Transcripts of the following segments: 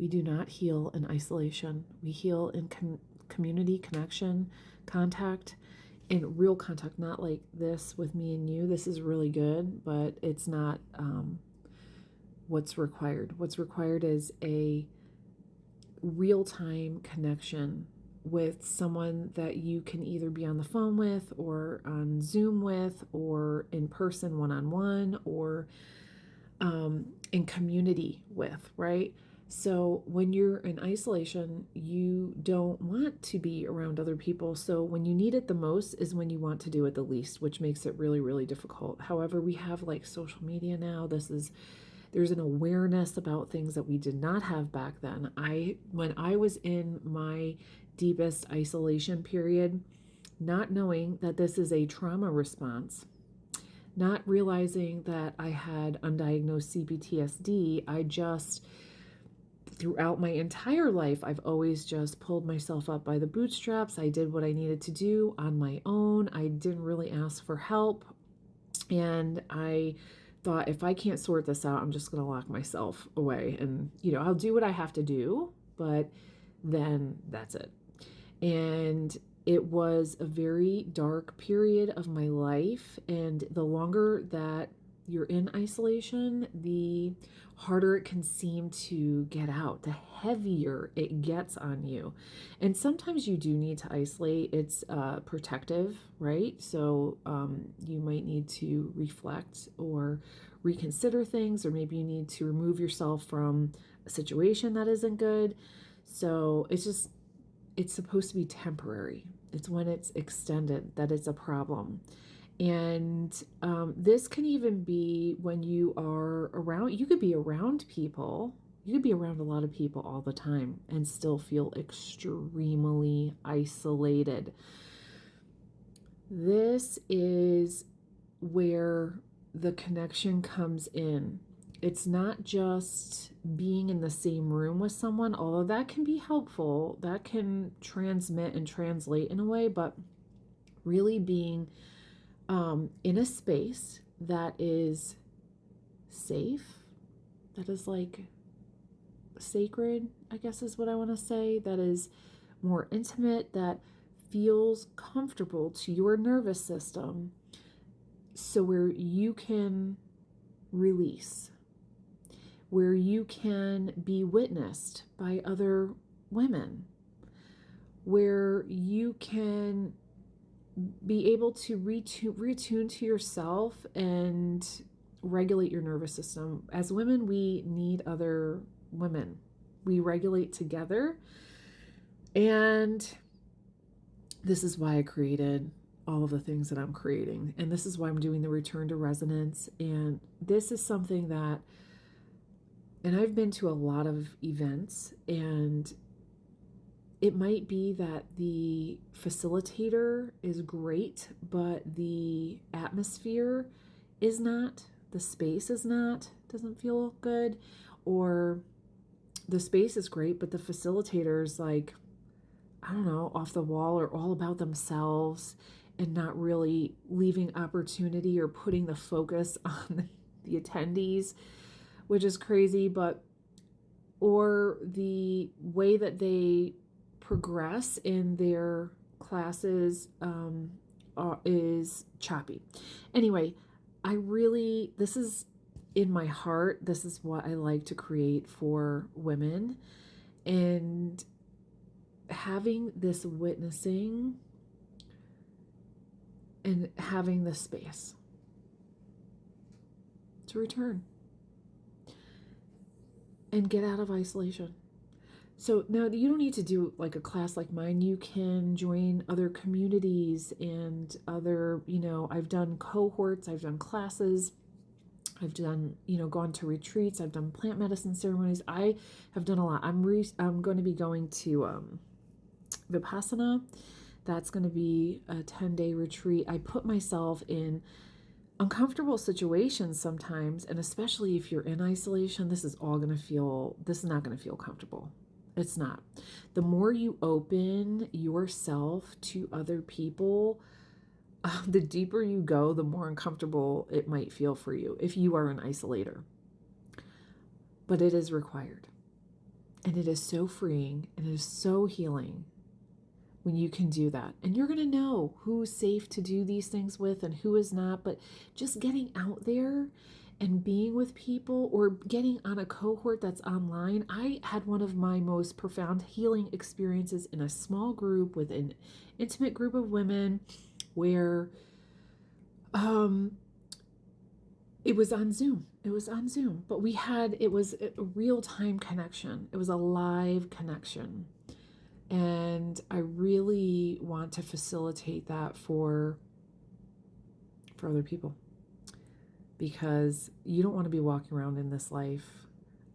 We do not heal in isolation. We heal in community, connection, contact, in real contact, not like this with me and you. This is really good, but it's not what's required. What's required is a real-time connection with someone that you can either be on the phone with or on Zoom with or in person one-on-one or in community with, right? So when you're in isolation, you don't want to be around other people. So when you need it the most is when you want to do it the least, which makes it really, really difficult. However, we have like social media now. There's an awareness about things that we did not have back then. When I was in my deepest isolation period, not knowing that this is a trauma response, not realizing that I had undiagnosed CPTSD, throughout my entire life, I've always just pulled myself up by the bootstraps. I did what I needed to do on my own. I didn't really ask for help. And I thought, if I can't sort this out, I'm just going to lock myself away. And, I'll do what I have to do, but then that's it. And it was a very dark period of my life. And the longer that you're in isolation, the harder it can seem to get out, the heavier it gets on you. And sometimes you do need to isolate. It's protective, right? So you might need to reflect or reconsider things, or maybe you need to remove yourself from a situation that isn't good. So it's supposed to be temporary. It's when it's extended that it's a problem. And this can even be when you could be around people. You could be around a lot of people all the time and still feel extremely isolated. This is where the connection comes in. It's not just being in the same room with someone, although that can be helpful. That can transmit and translate in a way, but really being in a space that is safe, that is like sacred, I guess is what I want to say, that is more intimate, that feels comfortable to your nervous system, so where you can release, where you can be witnessed by other women, where you can be able to retune to yourself and regulate your nervous system. As women, we need other women. We regulate together. And this is why I created all of the things that I'm creating. And this is why I'm doing the Return to Resonance. And this is something that, and I've been to a lot of events, and it might be that the facilitator is great, but the atmosphere is not, the space is not, doesn't feel good, or the space is great, but the facilitator's like, I don't know, off the wall or all about themselves and not really leaving opportunity or putting the focus on the attendees, which is crazy, or the way that they progress in their classes is choppy. Anyway, this is in my heart. This is what I like to create for women, and having this witnessing and having the space to return and get out of isolation. So now you don't need to do like a class like mine. You can join other communities and other, I've done cohorts, I've done classes, I've done, gone to retreats, I've done plant medicine ceremonies. I have done a lot. I'm going to be going to Vipassana. That's going to be a 10-day retreat. I put myself in uncomfortable situations sometimes, and especially if you're in isolation, this is not going to feel comfortable. It's not. The more you open yourself to other people, the deeper you go, the more uncomfortable it might feel for you if you are an isolator. But it is required. And it is so freeing and it is so healing when you can do that. And you're going to know who's safe to do these things with and who is not. But just getting out there and being with people or getting on a cohort that's online. I had one of my most profound healing experiences in a small group with an intimate group of women where it was on Zoom. It was on Zoom, but it was a real time connection. It was a live connection. And I really want to facilitate that for other people, because you don't want to be walking around in this life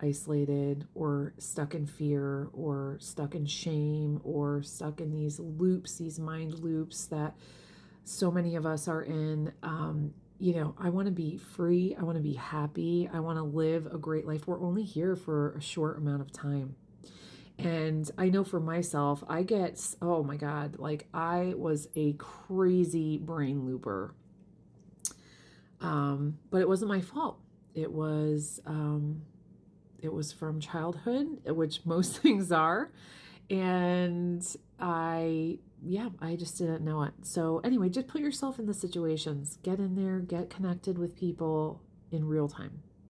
isolated or stuck in fear or stuck in shame or stuck in these loops, these mind loops that so many of us are in. I want to be free. I want to be happy. I want to live a great life. We're only here for a short amount of time. And I know for myself, oh my God, like I was a crazy brain looper. But it wasn't my fault. It was from childhood, which most things are. And I just didn't know it. So anyway, just put yourself in the situations, get in there, get connected with people in real time.